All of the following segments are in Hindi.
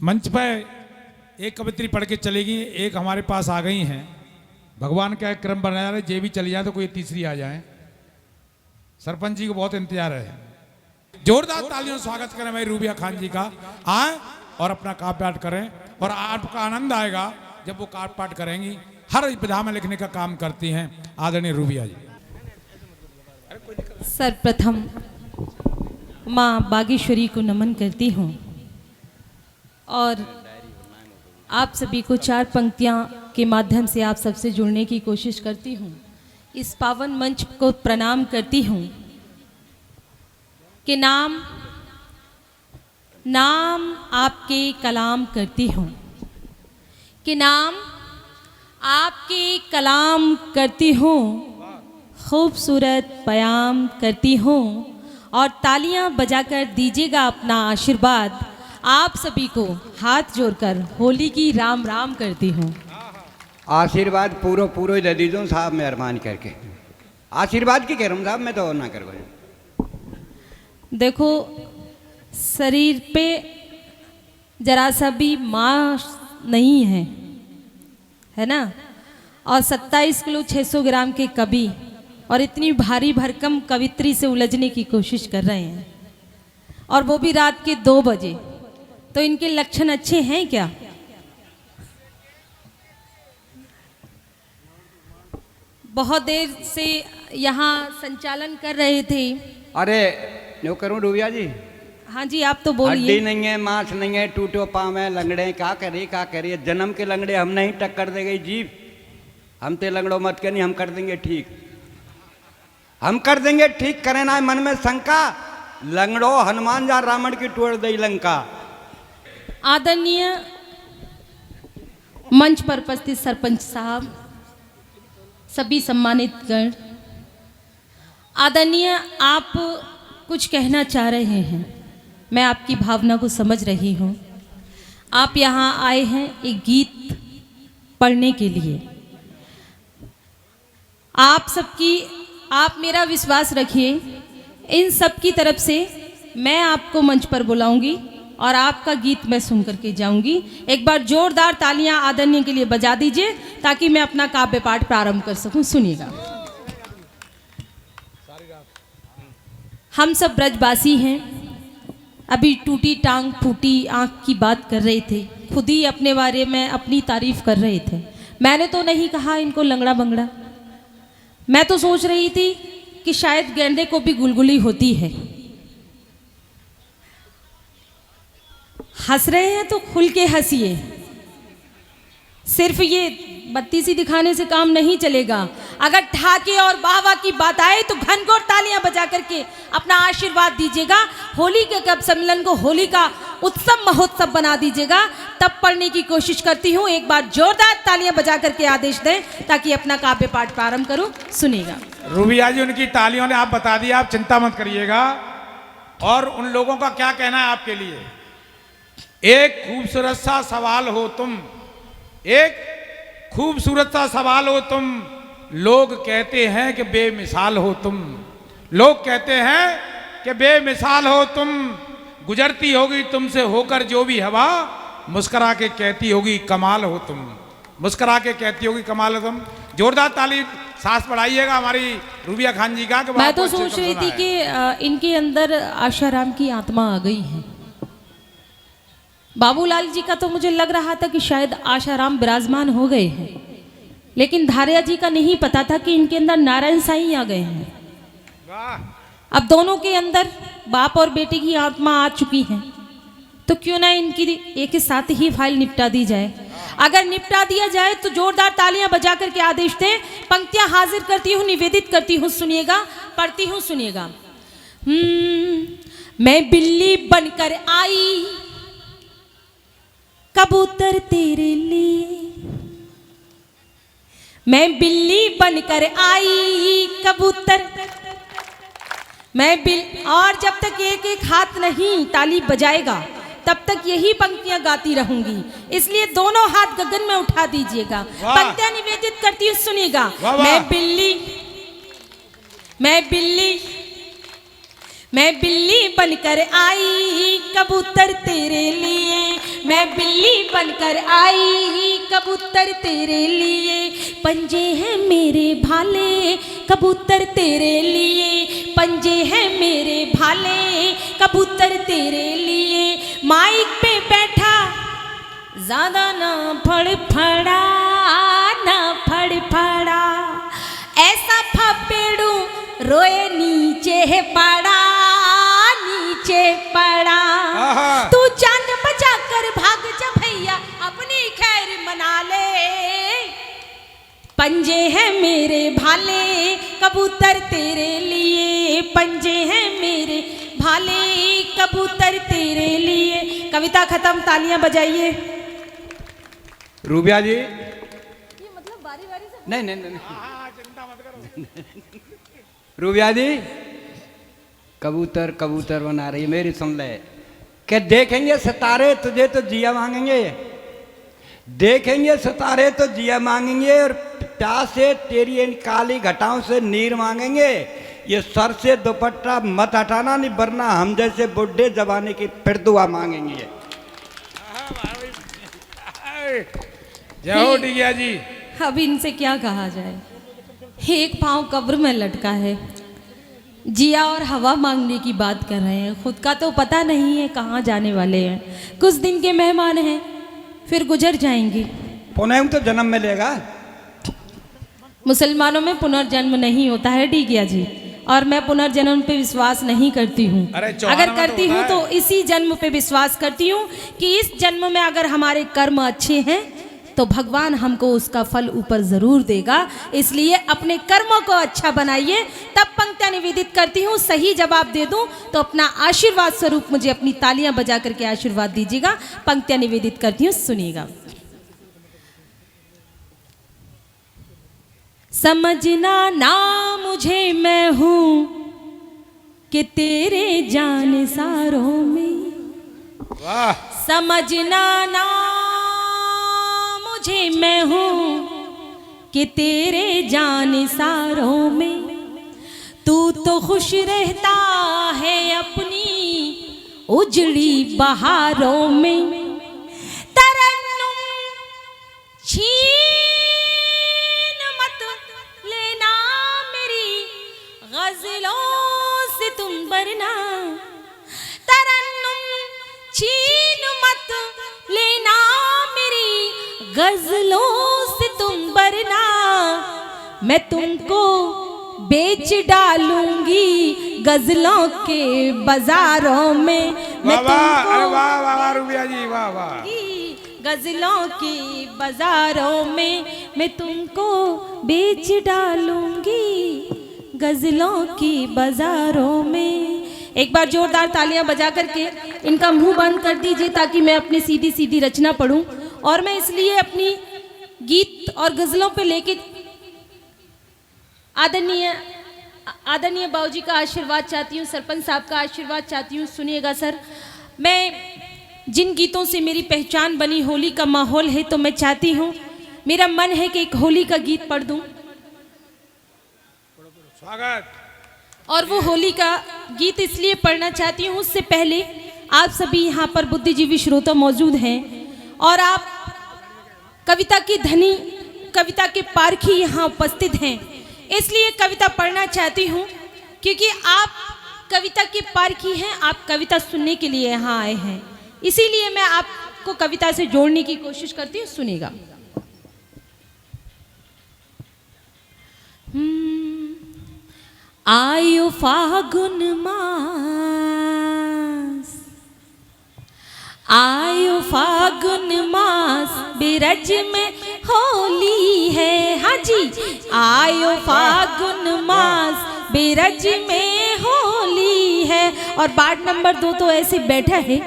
मंच पर एक कवित्री पढ़ के चलेगी, एक हमारे पास आ गई हैं। भगवान का एक क्रम बनाया है, जे भी चली जाए तो कोई तीसरी आ जाए। सरपंच जी को बहुत इंतजार है। जोरदार तालियों से स्वागत करें भाई रूबिया खान जी का। आए और अपना काव्य पाठ करें और आपका आनंद आएगा जब वो काव्य पाठ करेंगी। हर विधा में लिखने का काम करती हैं आदरणीय रूबिया जी। सर्वप्रथम माँ बागेश्वरी को नमन करती हूँ और आप सभी को चार पंक्तियाँ के माध्यम से आप सबसे जुड़ने की कोशिश करती हूँ। इस पावन मंच को प्रणाम करती हूँ कि नाम आपके कलाम करती हूँ, कि नाम आपके कलाम करती हूँ, खूबसूरत पयाम करती हूँ और तालियां बजाकर दीजिएगा अपना आशीर्वाद। आप सभी को हाथ जोड़कर होली की राम राम करती हूँ। आशीर्वाद पूरो दे दीजो साहब, मेहरबानी करके। आशीर्वाद की कह रहा हूँ साहब, मैं तो और ना कर। देखो शरीर पे जरा सा भी मांस नहीं है ना, और 27 किलो 600 ग्राम के कवि और इतनी भारी भरकम कवित्री से उलझने की कोशिश कर रहे हैं, और वो भी रात के 2 बजे। तो इनके लक्षण अच्छे हैं क्या? बहुत देर से यहाँ संचालन कर रहे थे। अरे नो करूँ रूबिया जी? हाँ जी, आप तो बोलिए। हड्डी नहीं है, मांस नहीं है, टूटो पाँव है, लंगड़े क्या करिए जन्म के लंगड़े हम नहीं टक्कर देंगे जीव। हम ते लंगड़ो मत के नहीं, हम कर देंगे ठीक, हम कर देंगे ठीक। करे ना मन में शंका, लंगड़ो हनुमान जा रावण की तोड़ दई लंका। आदरणीय मंच पर उपस्थित सरपंच साहब, सभी सम्मानित गण, आदरणीय आप कुछ कहना चाह रहे हैं, मैं आपकी भावना को समझ रही हूँ। आप यहाँ आए हैं एक गीत पढ़ने के लिए। आप मेरा विश्वास रखिए, इन सब की तरफ से मैं आपको मंच पर बुलाऊंगी और आपका गीत मैं सुन करके जाऊंगी। एक बार जोरदार तालियां आदरणीय के लिए बजा दीजिए ताकि मैं अपना काव्य पाठ प्रारंभ कर सकूं। सुनिएगा। हम सब ब्रजवासी हैं। अभी टूटी टांग फूटी आंख की बात कर रहे थे, खुद ही अपने बारे में अपनी तारीफ कर रहे थे। मैंने तो नहीं कहा इनको लंगड़ा बंगड़ा, मैं तो सोच रही थी कि शायद गेंडे को भी गुलगुली होती है। हंस रहे हैं तो खुल के हंसिए, सिर्फ ये बत्ती सी दिखाने से काम नहीं चलेगा। अगर ठाके और वाह की बात आए तो घनघोर तालियां बजा करके अपना आशीर्वाद दीजिएगा। होली के कब सम्मेलन को होली का उत्सव महोत्सव बना दीजिएगा, तब पढ़ने की कोशिश करती हूँ। एक बार जोरदार तालियां बजा करके आदेश दें ताकि अपना काव्य पाठ प्रारंभ करूं। सुनिएगा। रूबिया जी, उनकी तालियों ने आप बता दिया, आप चिंता मत करिएगा। और उन लोगों का क्या कहना है आपके लिए? एक खूबसूरत सा सवाल हो तुम, एक खूबसूरत सा सवाल हो तुम, लोग कहते हैं कि बेमिसाल हो तुम, लोग कहते हैं कि बेमिसाल हो तुम, गुजरती होगी तुमसे होकर जो भी हवा, मुस्कुरा के कहती होगी कमाल हो तुम, मुस्कुरा के कहती होगी कमाल हो तुम। जोरदार ताली सांस बढ़ाइएगा हमारी रूबिया खान जी का। मैं तो सोच रही थी कि इनके अंदर आशाराम की आत्मा आ गई है। बाबूलाल जी का तो मुझे लग रहा था कि शायद आशाराम विराजमान हो गए हैं, लेकिन धारिया जी का नहीं पता था कि इनके अंदर नारायण साईं आ गए हैं। अब दोनों के अंदर बाप और बेटे की आत्मा आ चुकी है, तो क्यों ना इनकी एक साथ ही फाइल निपटा दी जाए। अगर निपटा दिया जाए तो जोरदार तालियां बजा करके आदेश दें। पंक्तियां हाजिर करती हूँ, निवेदित करती हूँ, सुनिएगा, पढ़ती हूँ, सुनिएगा। मैं बिल्ली बनकर आई कबूतर तेरे लिए, मैं बिल्ली बनकर आई कबूतर, और जब तक एक एक हाथ नहीं ताली बजाएगा तब तक यही पंक्तियां गाती रहूंगी, इसलिए दोनों हाथ गगन में उठा दीजिएगा। पंक्तियां निवेदित करती हूँ, सुनिएगा। मैं बिल्ली बनकर आई कबूतर तेरे लिए, मैं बिल्ली बनकर आई कबूतर तेरे लिए, पंजे हैं मेरे भाले कबूतर तेरे लिए, पंजे हैं मेरे भाले कबूतर तेरे लिए। माइक पे बैठा ज्यादा ना फड़फड़ा, ना फड़फड़ा, ऐसा फपेड़ू रोए नीचे पड़ा, नीचे पड़ा। तू चांद बजा कर भाग जा भैया अपनी खैर मना ले, पंजे हैं मेरे भाले कबूतर तेरे लिए, पंजे हैं मेरे भाले कबूतर तेरे लिए। कविता खत्म, तालियां बजाइए। रूबिया जी, ये मतलब बारी बारी से नहीं नहीं नहीं, चिंता मत करो। रूबिया जी, कबूतर कबूतर बना रही, मेरी सुन ले। कि देखेंगे सितारे तुझे तो जिया मांगेंगे, देखेंगे सितारे तो जिया मांगेंगे, और प्यास से तेरी इन काली घटाओं से नीर मांगेंगे। ये सर से दुपट्टा मत हटाना, नहीं वरना हम जैसे बुढ़े जमाने की फिर दुआ मांगेंगे। जय हो टिकिया जी। अब इनसे क्या कहा जाए, एक पांव कब्र में लटका है, जिया और हवा मांगने की बात कर रहे हैं, खुद का तो पता नहीं है कहाँ जाने वाले हैं। कुछ दिन के मेहमान हैं, फिर गुजर जाएंगे। पुनः तो जन्म मिलेगा। मुसलमानों में पुनर्जन्म नहीं होता है टिकिया जी, और मैं पुनर्जन्म पे विश्वास नहीं करती हूँ। अरे चौहान अगर में तो करती हूँ होता तो है। इसी जन्म पे विश्वास करती हूँ कि इस जन्म में अगर हमारे कर्म अच्छे हैं तो भगवान हमको उसका फल ऊपर जरूर देगा। इसलिए अपने कर्मों को अच्छा बनाइए। तब पंक्तियां निवेदित करती हूँ, सही जवाब दे दूं तो अपना आशीर्वाद स्वरूप मुझे अपनी तालियां बजा करके आशीर्वाद दीजिएगा। पंक्तियां निवेदित करती हूँ, सुनिएगा। समझना ना मुझे मैं हूं कि तेरे जानसारों में, वाह, समझना ना मुझे मैं हूं कि तेरे जानसारों में, तू तो खुश रहता है अपनी उजड़ी बहारों में। तरन्नुम छीन मत लेना मेरी गजलों से तुम वरना, तरन्नुम छीन मत लेना मेरी गजलों से तुम वरना, मैं तुमको बेच डालूंगी गजलों के बाजारों में। मैं वाह वाह, अरे तुमको वाह वाह वाह रूबिया जी, वाह वाह। गजलों की बाजारों में मैं तुमको बेच डालूंगी गजलों की बाजारों में। एक बार जोरदार तालियां बजा करके इनका मुंह बंद कर दीजिए ताकि मैं अपनी सीधी सीधी रचना पढ़ूं। और मैं इसलिए अपनी गीत और गजलों पे लेके आदरणीय बाबूजी का आशीर्वाद चाहती हूँ, सरपंच साहब का आशीर्वाद चाहती हूँ। सुनिएगा सर, मैं जिन गीतों से मेरी पहचान बनी, होली का माहौल है तो मैं चाहती हूँ, मेरा मन है कि एक होली का गीत पढ़ दूँ। स्वागत। और वो होली का गीत इसलिए पढ़ना चाहती हूँ, उससे पहले आप सभी यहाँ पर बुद्धिजीवी श्रोता मौजूद हैं और आप कविता की धनी, कविता के पारखी यहाँ उपस्थित हैं। इसलिए कविता पढ़ना चाहती हूँ क्योंकि आप कविता के पारखी हैं, आप कविता सुनने के लिए यहाँ आए हैं। इसीलिए मैं आपको कविता से जोड़ने की कोशिश करती हूँ, सुनेगा। आयो फागुन मास, आयो फागुन मास, बिरज में होली है। हाँ जी, आयो फागुन मास, बिरज में होली है। और वार्ड नंबर 2 तो ऐसे बैठा है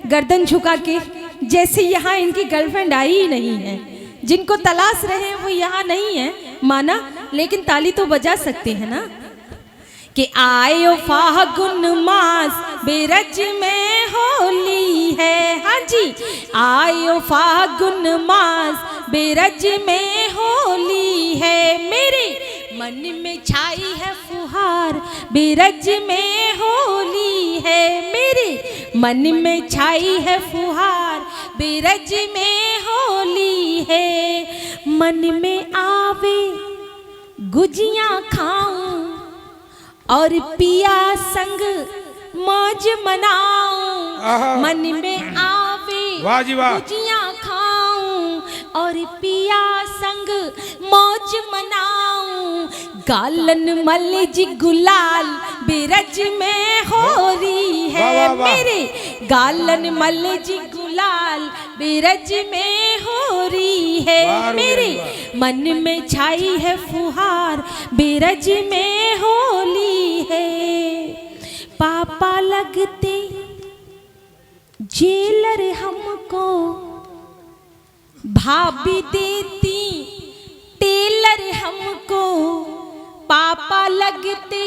गर्दन झुका के जैसे यहाँ इनकी गर्लफ्रेंड आई ही नहीं है। जिनको तलाश रहे हैं वो यहाँ नहीं है, माना, लेकिन ताली तो बजा सकते हैं ना। कि आयो फागुन मास, बिरज में होली है। हाँ जी, आयो फागुन मास, बिरज में होली है। मेरे मन में छाई है फुहार, बिरज में होली है। मेरे मन में छाई है फुहार, बेरज में होली है। मन में आवे गुजियां खाऊं और पिया संग मौज मनाऊं। मन में आवे वाह जी वाह। गुजियां खाऊं और पिया संग मौज मनाऊं। गालन मल जी गुलाल बेरज में होली है। वाह, वाह, वाह। मेरे गालन मल जी गुलाल बेरज में होली है। वाह, मेरे वाह। मन में छाई है फुहार बेरज में होली है। पापा लगते जेलर हमको भाभी देती टेलर हमको। पापा लगते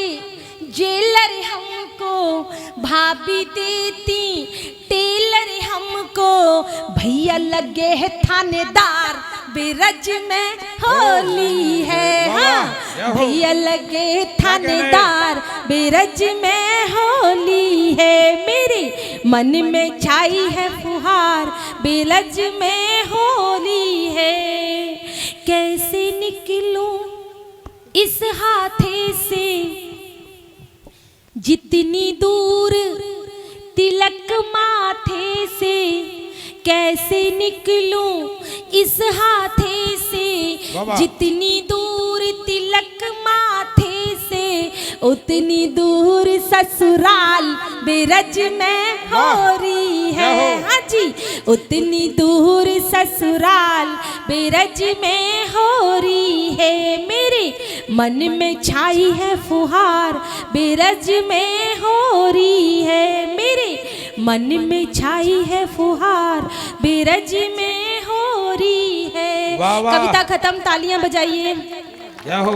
जेलर हमको भाभी देती टेलर हमको। भैया लगे है थानेदार बेरज में होली है। हाँ भैया लगे थानेदार बेरज में होली है। मेरे मन में छाई है फुहार बेरज में होली है। कैसे निकलूं इस हाथे से जितनी दूर तिलक माथे से। कैसे निकलूं इस हाथे से जितनी दूर तिलक माथे से। उतनी दूर ससुराल बेरज में होली है। हाँ जी उतनी दूर ससुराल बेरज में होली है। मेरे मन में छाई है फुहार बेरज में होली है। मेरे मन में छाई है फुहार बेरज में होरी है। वाह वाह। कविता खत्म, तालियां बजाइए। जय हो।